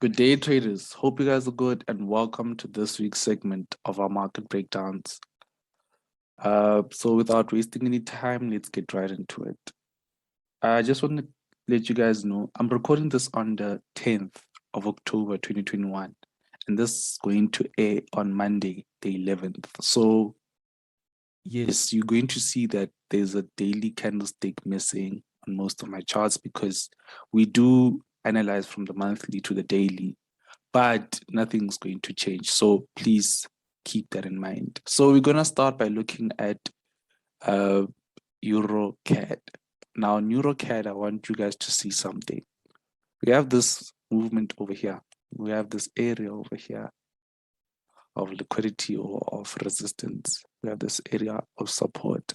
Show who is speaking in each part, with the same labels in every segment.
Speaker 1: Good day, traders. Hope you guys are good and welcome to this week's segment of our market breakdowns. So without wasting any time, let's get right into it. I just want to let you guys know I'm recording this on the 10th of October 2021, and this is going to air on Monday, the 11th. So yes, you're going to see that there's a daily candlestick missing on most of my charts because we do analyze from the monthly to the daily, but nothing's going to change. So please keep that in mind. So we're going to start by looking at EURCAD. Now, in EURCAD, I want you guys to see something. We have this movement over here. We have this area over here of liquidity or of resistance. We have this area of support.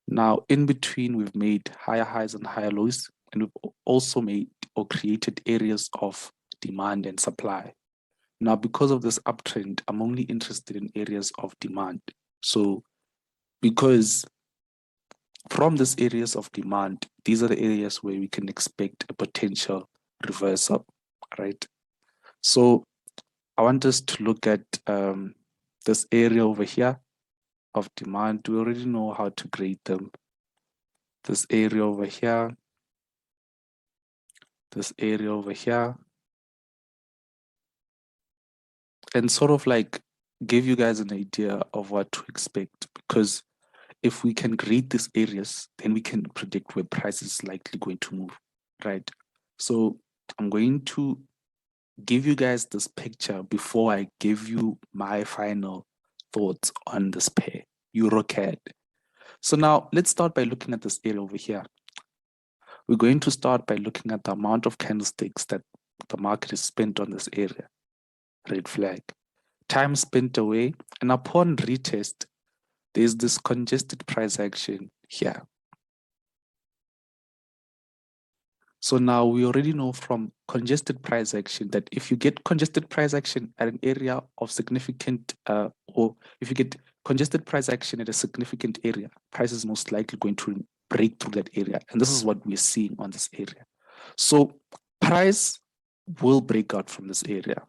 Speaker 1: Now, in between, we've made higher highs and higher lows, and we've also made or created areas of demand and supply. Now, because of this uptrend, I'm only interested in areas of demand. So, because from these areas of demand, these are the areas where we can expect a potential reversal, right? So, I want us to look at this area over here of demand. We already know how to grade them. This area over here, this area over here, and sort of like give you guys an idea of what to expect, because if we can grade these areas, then we can predict where price is likely going to move, right? So I'm going to give you guys this picture before I give you my final thoughts on this pair, EURCAD. So now let's start by looking at this area over here. We're going to start by looking at the amount of candlesticks that the market has spent on this area, red flag. Time spent away, and upon retest, there's this congested price action here. So now we already know from congested price action that if you get congested price action at an area of significant, or if you get congested price action at a significant area, price is most likely going to break through that area. And this is what we're seeing on this area. So price will break out from this area,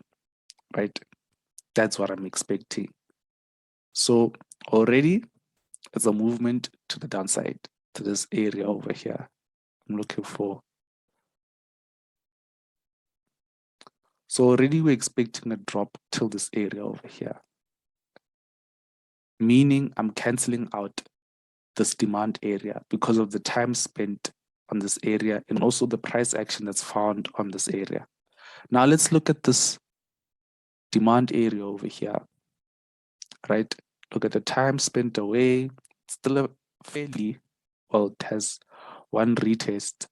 Speaker 1: right? That's what I'm expecting. So already it's a movement to the downside, to this area over here. I'm looking for. So already we're expecting a drop till this area over here, meaning I'm canceling out this demand area because of the time spent on this area and also the price action that's found on this area. Now let's look at this demand area over here, right? Look at the time spent away. It's still a fairly, well, it has one retest,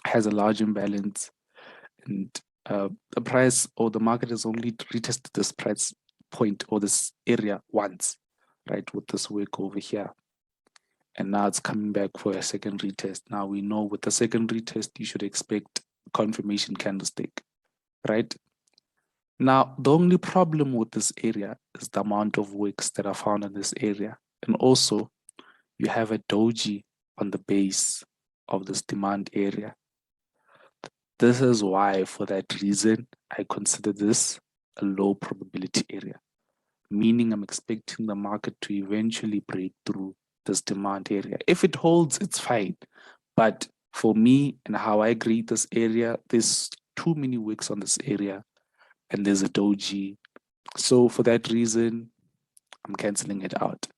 Speaker 1: has a large imbalance, and the price or the market has only retested this price point or this area once, right, with this wick over here. And now it's coming back for a second retest. Now we know with the second retest, you should expect confirmation candlestick, right? Now, the only problem with this area is the amount of wicks that are found in this area. And also, you have a doji on the base of this demand area. This is why, for that reason, I consider this a low probability area, meaning I'm expecting the market to eventually break through this demand area. If it holds, it's fine. But for me and how I grade this area, there's too many wicks on this area and there's a doji. So for that reason, I'm canceling it out.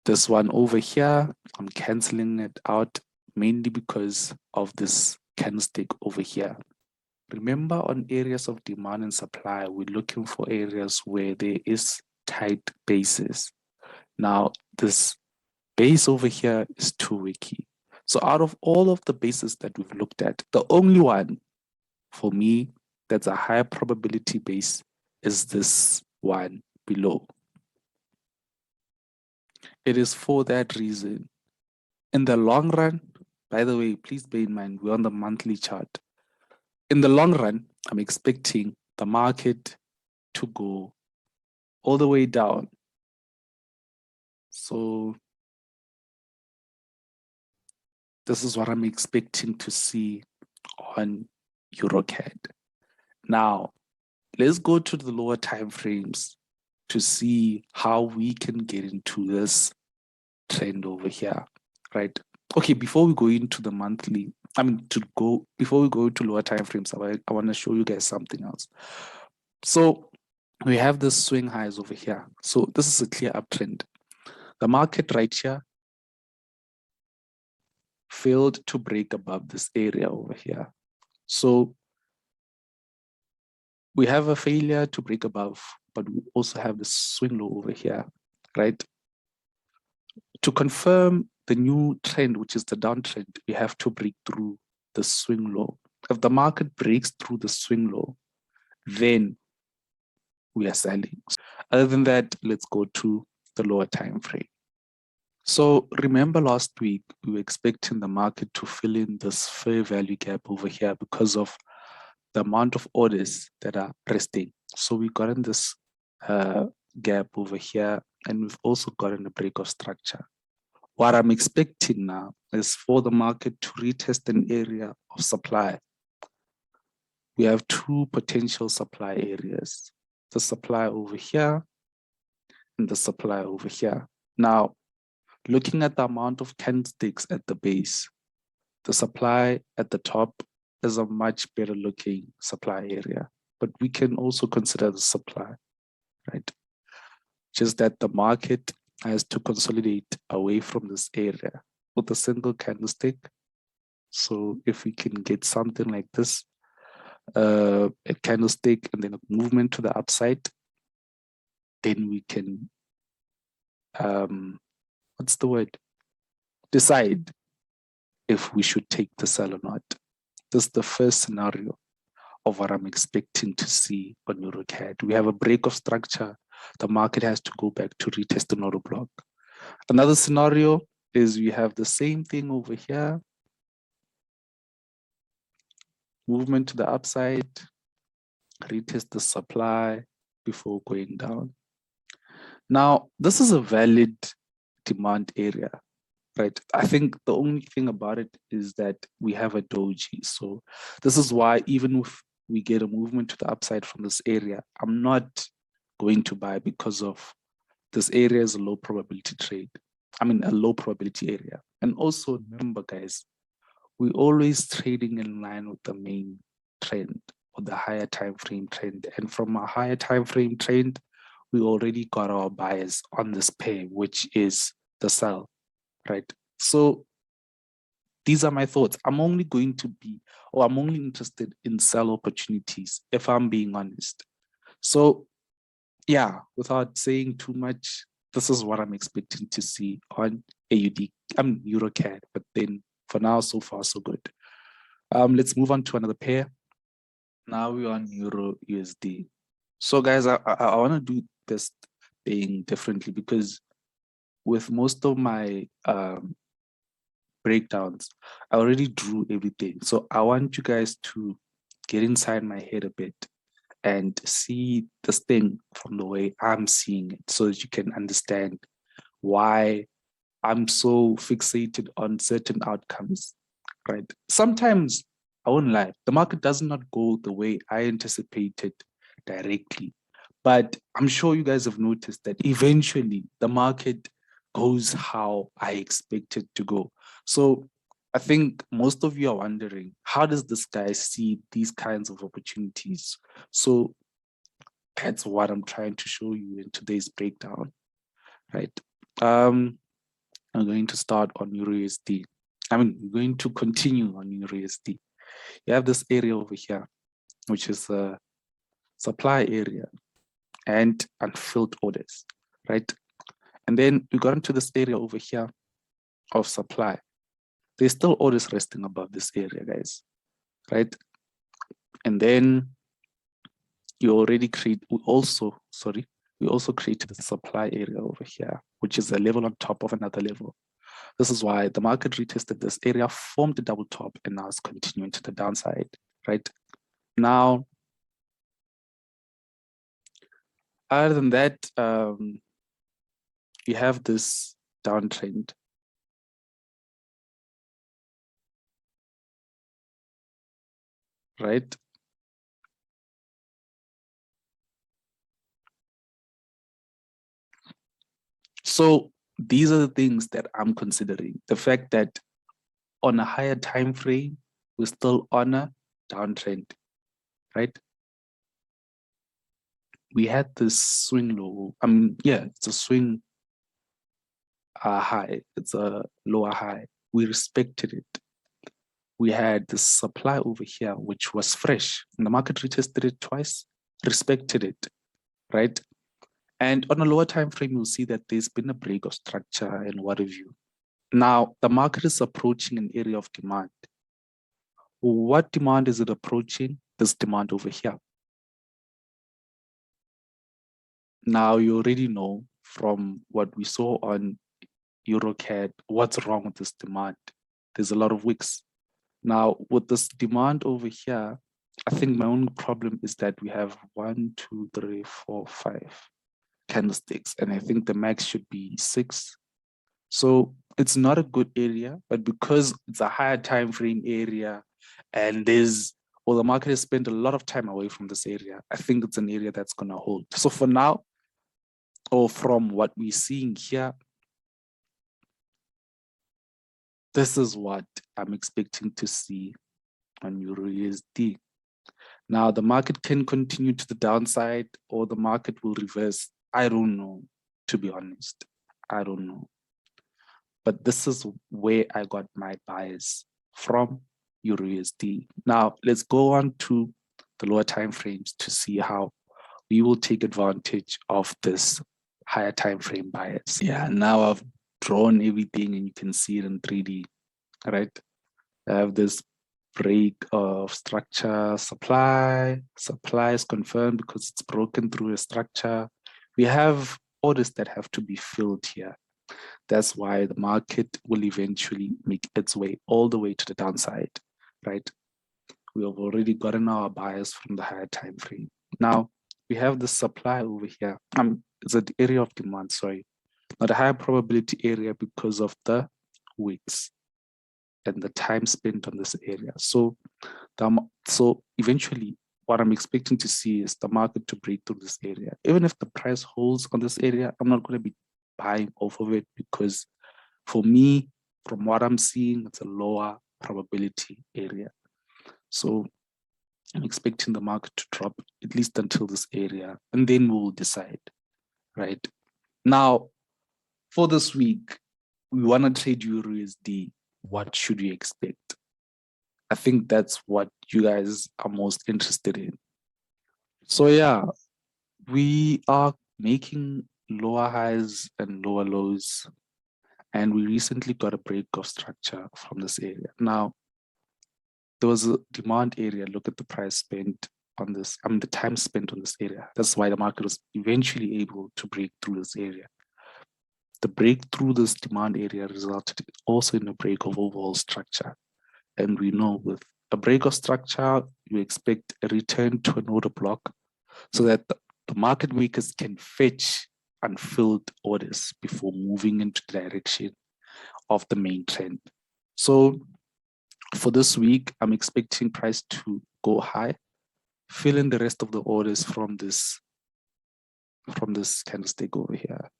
Speaker 1: This one over here, I'm canceling it out mainly because of this candlestick over here. Remember, on areas of demand and supply, we're looking for areas where there is tight bases. Now, this base over here is too wicky. So out of all of the bases that we've looked at, the only one for me that's a higher probability base is this one below. It is for that reason. In the long run, by the way, please bear in mind, we're on the monthly chart. In the long run, I'm expecting the market to go all the way down. So this is what I'm expecting to see on EURCAD. Now, let's go to the lower time frames to see how we can get into this trend over here, right? Okay, before we go into the monthly, before we go to lower time frames, I want to show you guys something else. So we have the swing highs over here. So this is a clear uptrend. The market right here failed to break above this area over here. So we have a failure to break above, but we also have the swing low over here, right? To confirm the new trend, which is the downtrend, we have to break through the swing low. If the market breaks through the swing low, then we are selling. Other than that, let's go to the lower time frame. So remember last week, we were expecting the market to fill in this fair value gap over here because of the amount of orders that are resting. So we got in this gap over here, and we've also gotten a break of structure. What I'm expecting now is for the market to retest an area of supply. We have two potential supply areas, the supply over here and the supply over here. Now, looking at the amount of candlesticks at the base, the supply at the top is a much better looking supply area, but we can also consider the supply, right? Just that the market has to consolidate away from this area with a single candlestick. So if we can get something like this, a candlestick and then a movement to the upside, then we can, what's the word? Decide if we should take the sell or not. This is the first scenario of what I'm expecting to see on EURCAD. We have a break of structure. The market has to go back to retest the order block. Another scenario is we have the same thing over here. Movement to the upside, retest the supply before going down. Now, this is a valid demand area, right? I think the only thing about it is that we have a doji. So this is why even if we get a movement to the upside from this area, I'm not going to buy because of this area is a low probability trade. I mean, a low probability area. And also remember, guys, we're always trading in line with the main trend or the higher time frame trend. And from a higher time frame trend, we already got our bias on this pair, which is the sell, right? So these are my thoughts. I'm only interested in sell opportunities, if I'm being honest. So yeah, without saying too much, this is what I'm expecting to see on EURCAD, but then for now, so far, so good. Let's move on to another pair. Now we're on EURUSD. So guys, I want to do this thing differently because with most of my breakdowns, I already drew everything. So I want you guys to get inside my head a bit and see this thing from the way I'm seeing it so that you can understand why I'm so fixated on certain outcomes, right? Sometimes, I won't lie, the market does not go the way I anticipated directly. But I'm sure you guys have noticed that eventually the market goes how I expect it to go. So I think most of you are wondering, how does this guy see these kinds of opportunities? So that's what I'm trying to show you in today's breakdown, right? I'm going to start on EURUSD. I'm going to continue on EURUSD. You have this area over here, which is a supply area and unfilled orders, right? And then we got into this area over here of supply. There's still orders resting above this area, guys, right? And then you already create, we also created the supply area over here, which is a level on top of another level. This is why the market retested this area, formed a double top, and now it's continuing to the downside, right? Now, other than that, you have this downtrend. Right? So these are the things that I'm considering. The fact that on a higher time frame, we're still on a downtrend, right? We had this swing low. Yeah, it's a swing high. It's a lower high. We respected it. We had this supply over here, which was fresh. And the market retested it twice, respected it, right? And on a lower time frame, you'll see that there's been a break of structure and what have you. Now, the market is approaching an area of demand. What demand is it approaching? This demand over here. Now, you already know from what we saw on EURCAD, what's wrong with this demand. There's a lot of wicks. Now, with this demand over here, I think my only problem is that we have 1, 2, 3, 4, 5 candlesticks, and I think the max should be 6. So it's not a good area, but because it's a higher time frame area, and the market has spent a lot of time away from this area, I think it's an area that's going to hold. So for now, or from what we're seeing here, this is what I'm expecting to see on EURUSD. Now, the market can continue to the downside or the market will reverse. I don't know, to be honest. I don't know. But this is where I got my bias from EURUSD. Now, let's go on to the lower time frames to see how we will take advantage of this higher time frame bias. Yeah, now I've drawn everything and you can see it in 3D, right? I have this break of structure, supply is confirmed because it's broken through a structure. We have orders that have to be filled here. That's why the market will eventually make its way all the way to the downside, right? We have already gotten our bias from the higher time frame. Now we have the supply over here. It's an area of demand, sorry, not a higher probability area because of the wicks and the time spent on this area. So eventually what I'm expecting to see is the market to break through this area. Even if the price holds on this area, I'm not going to be buying off of it because for me, from what I'm seeing, it's a lower probability area. So I'm expecting the market to drop at least until this area, and then we'll decide, right? Now, for this week, we want to trade EURUSD. What should we expect? I think that's what you guys are most interested in. So yeah, we are making lower highs and lower lows, and we recently got a break of structure from this area. Now, there was a demand area. Look at the price spent on this, the time spent on this area. That's why the market was eventually able to break through this area. The break through this demand area resulted also in a break of overall structure. And we know with a break of structure, you expect a return to an order block so that the market makers can fetch unfilled orders before moving into the direction of the main trend. So for this week, I'm expecting price to go high, fill in the rest of the orders from this candlestick over here,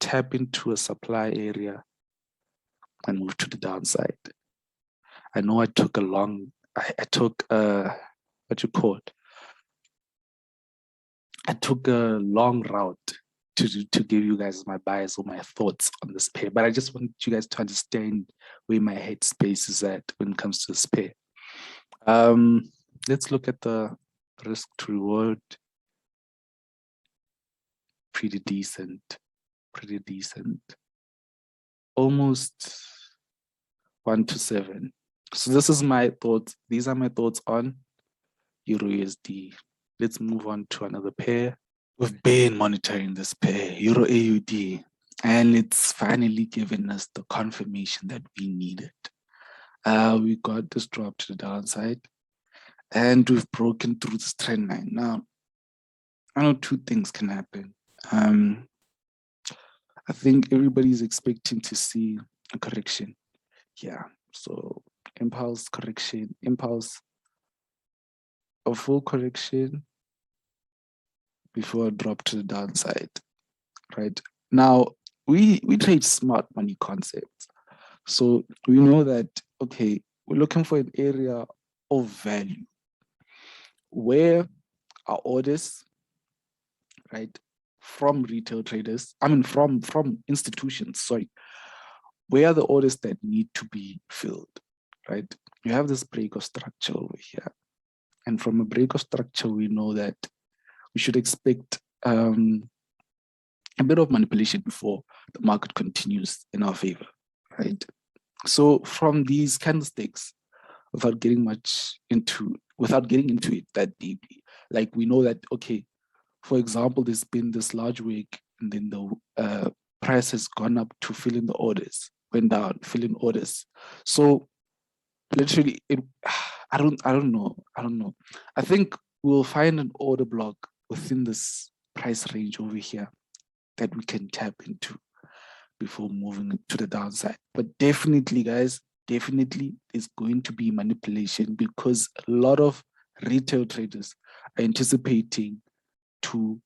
Speaker 1: tap into a supply area and move to the downside. I know I took a long, I took a long route to give you guys my bias or my thoughts on this pair, but I just want you guys to understand where my headspace is at when it comes to this pair. Let's look at the risk to reward. Pretty decent. Almost 1-7. So this is my thoughts. These are my thoughts on EURUSD. Let's move on to another pair. We've been monitoring this pair, EURAUD, and it's finally given us the confirmation that we needed. We got this drop to the downside, and we've broken through this trend line. Now, I know two things can happen. I think everybody's expecting to see a correction. Yeah, so impulse correction, a full correction before a drop to the downside, right? Now, we trade smart money concepts. So we know that, okay, we're looking for an area of value where our orders, right, from retail traders, from institutions, sorry, where are the orders that need to be filled, right? You have this break of structure over here. And from a break of structure, we know that we should expect a bit of manipulation before the market continues in our favor, right? So from these candlesticks, without getting into it that deeply, like we know that, okay, for example, there's been this large wick and then the price has gone up to fill in the orders, went down, fill in orders. So literally, I don't know. I think we'll find an order block within this price range over here that we can tap into before moving to the downside. But definitely, guys, definitely is going to be manipulation because a lot of retail traders are anticipating to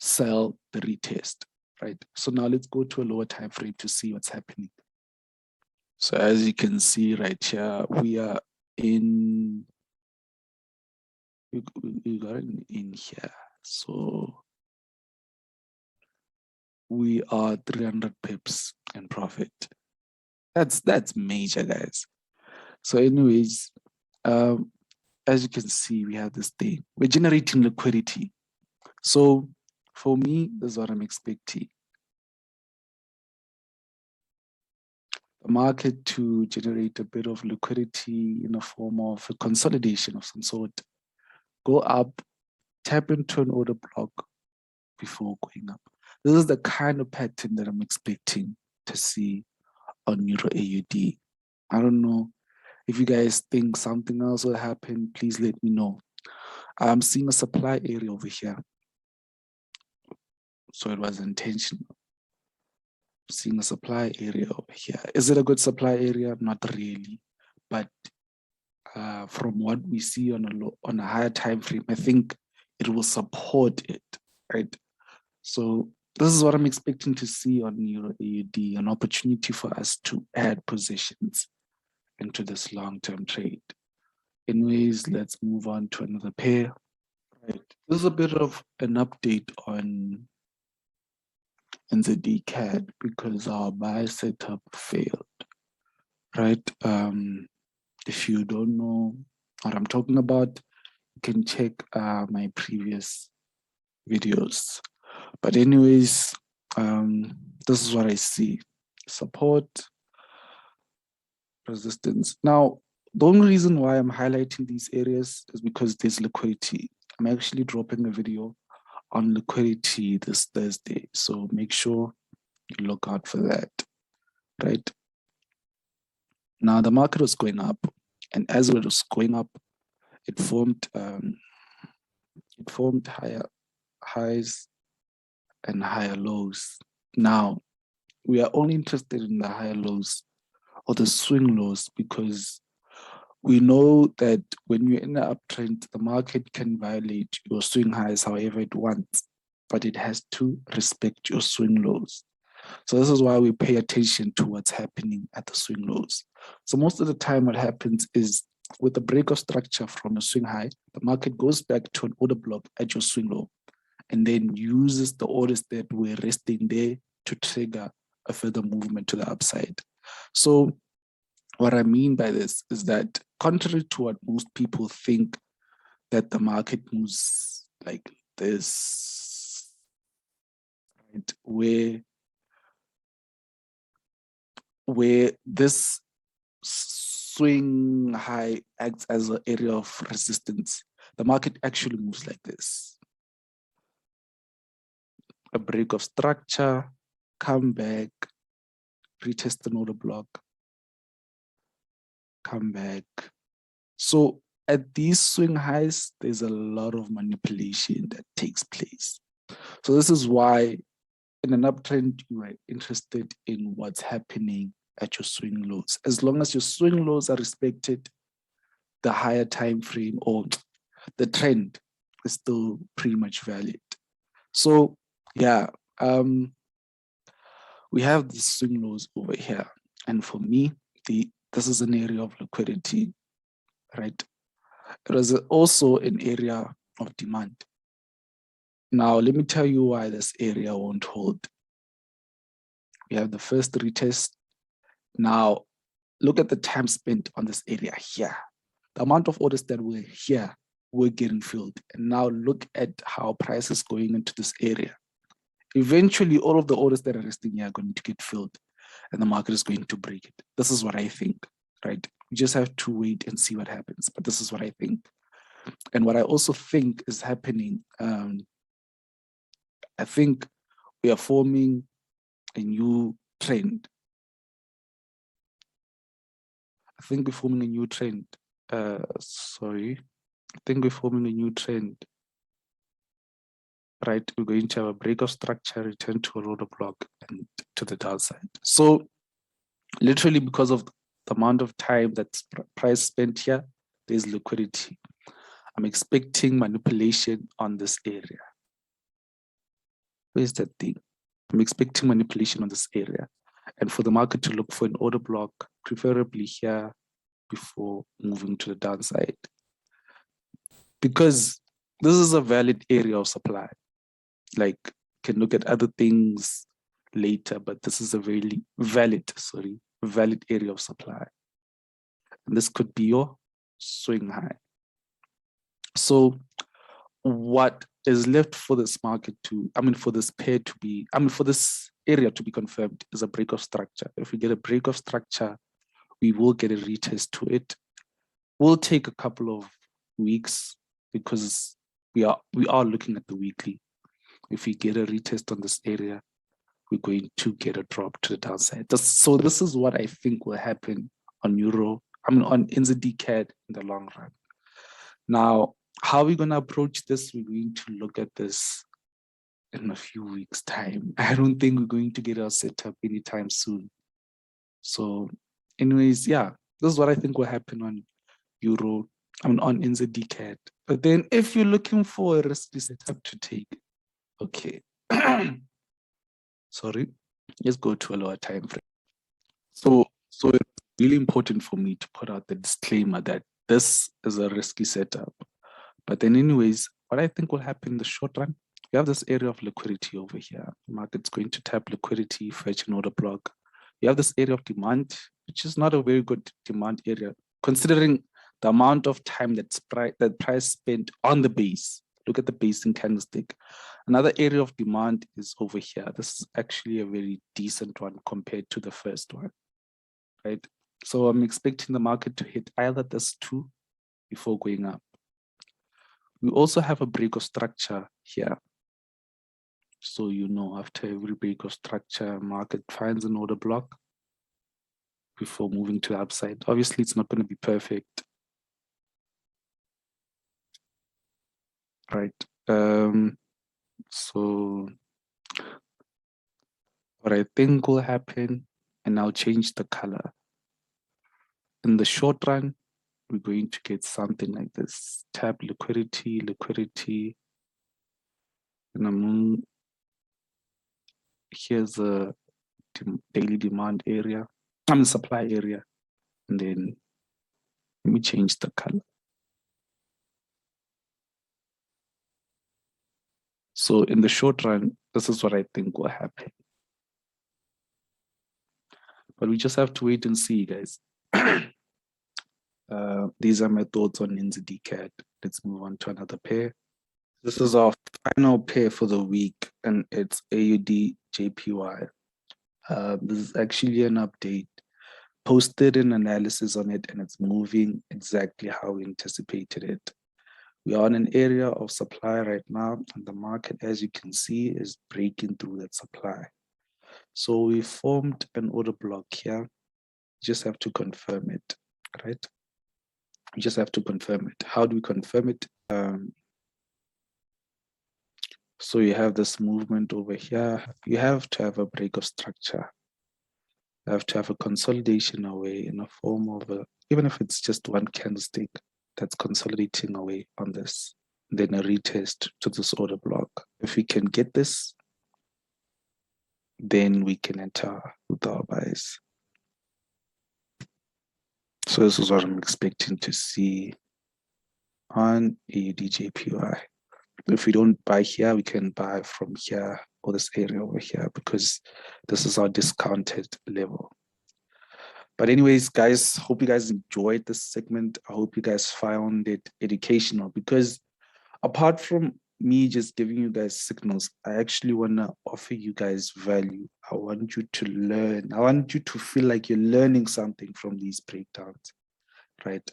Speaker 1: sell the retest, right? So now let's go to a lower time frame to see what's happening. So as you can see right here, we are in, we got it in here. So we are 300 pips in profit. That's major, guys. So anyways, as you can see, we have this thing. We're generating liquidity. So for me, this is what I'm expecting. The market to generate a bit of liquidity in a form of a consolidation of some sort. Go up, tap into an order block before going up. This is the kind of pattern that I'm expecting to see on Euro AUD. I don't know if you guys think something else will happen, please let me know. I'm seeing a supply area over here. So it was intentional. Seeing a supply area over here. Is it a good supply area? Not really. But from what we see on a higher time frame, I think it will support it, right? So this is what I'm expecting to see on Euro AUD, an opportunity for us to add positions into this long-term trade. Anyways, let's move on to another pair. Right. This is a bit of an update on NZDCAD because our buy setup failed. Right. If you don't know what I'm talking about, you can check my previous videos. But anyways, this is what I see. Support, resistance. Now, the only reason why I'm highlighting these areas is because there's liquidity. I'm actually dropping a video on liquidity this Thursday. So make sure you look out for that, right? Now the market was going up, and as it was going up, it formed higher highs and higher lows. Now we are only interested in the higher lows or the swing lows because we know that when you're in an uptrend, the market can violate your swing highs however it wants, but it has to respect your swing lows. So this is why we pay attention to what's happening at the swing lows. So most of the time what happens is with the break of structure from a swing high, the market goes back to an order block at your swing low and then uses the orders that were resting there to trigger a further movement to the upside. So what I mean by this is that contrary to what most people think, that the market moves like this, right, where this swing high acts as an area of resistance, the market actually moves like this. A break of structure, come back, retest an order block, come back. So at these swing highs, there's a lot of manipulation that takes place. So this is why in an uptrend, you are interested in what's happening at your swing lows. As long as your swing lows are respected, the higher time frame or the trend is still pretty much valid. So yeah, We have the swing lows over here. And for me, this is an area of liquidity, right? It is also an area of demand. Now, let me tell you why this area won't hold. We have the first retest. Now, look at the time spent on this area here. The amount of orders that were here were getting filled. And now look at how price is going into this area. Eventually, all of the orders that are resting here are going to get filled and the market is going to break it. This is what I think, right? We just have to wait and see what happens. But this is what I think. And what I also think is happening, I think we are forming a new trend. I think we're forming a new trend. Sorry. I think we're forming a new trend. Right, we're going to have a break of structure, return to a order block, and to the downside. So literally because of the amount of time that's price spent here, there's liquidity. I'm expecting manipulation on this area. Where's that thing? I'm expecting manipulation on this area. And for the market to look for an order block, preferably here before moving to the downside. Because this is a valid area of supply. Like, can look at other things later, but this is a very valid area of supply. And this could be your swing high. So what is left for this market to, for this pair to be, for this area to be confirmed is a break of structure. If we get a break of structure, we will get a retest to it. We'll take a couple of weeks because we are looking at the weekly. If we get a retest on this area, we're going to get a drop to the downside. So this is what I think will happen on on NZDCAD in the long run. Now, how are we going to approach this? We're going to look at this in a few weeks' time. I don't think we're going to get our setup anytime soon. So anyways, yeah, this is what I think will happen on on NZDCAD. But then if you're looking for a risky setup to take, okay, sorry, let's go to a lower time frame. So it's really important for me to put out the disclaimer that this is a risky setup. But then anyways, what I think will happen in the short run, you have this area of liquidity over here. The market's going to tap liquidity, fetch an order block. You have this area of demand, which is not a very good demand area, considering the amount of time that price spent on the base. Look at the basing candlestick. Another area of demand is over here. This is actually a very decent one compared to the first one, right? So I'm expecting the market to hit either this two before going up. We also have a break of structure here. So, after every break of structure, market finds an order block before moving to the upside. Obviously, it's not going to be perfect. Right. So what I think will happen, and I'll change the color. In the short run, we're going to get something like this. Tap liquidity, and here's a daily demand area. Supply area. And then let me change the color. So in the short run, this is what I think will happen. But we just have to wait and see, guys. These are my thoughts on NZDCAD. Let's move on to another pair. This is our final pair for the week, and it's AUDJPY. This is actually an update. Posted an analysis on it, and it's moving exactly how we anticipated it. We are in an area of supply right now, and the market, as you can see, is breaking through that supply. So we formed an order block here. You just have to confirm it, right? You just have to confirm it. How do we confirm it? So you have this movement over here. You have to have a break of structure. You have to have a consolidation away in a form of even if it's just one candlestick that's consolidating away on this, then a retest to this order block. If we can get this, then we can enter with our buys. So this is what I'm expecting to see on AUDJPY. If we don't buy here, we can buy from here or this area over here because this is our discounted level. But anyways, guys, hope you guys enjoyed this segment. I hope you guys found it educational because apart from me just giving you guys signals, I actually want to offer you guys value. I want you to learn. I want you to feel like you're learning something from these breakdowns, right?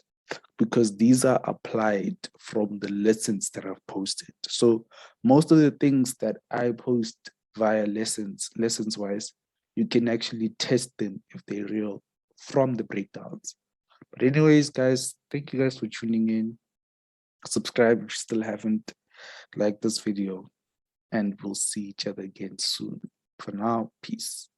Speaker 1: Because these are applied from the lessons that I've posted. So most of the things that I post via lessons wise, you can actually test them if they're real from the breakdowns. But anyways, guys, thank you guys for tuning in. Subscribe if you still haven't. Like this video, and we'll see each other again soon. For now, peace.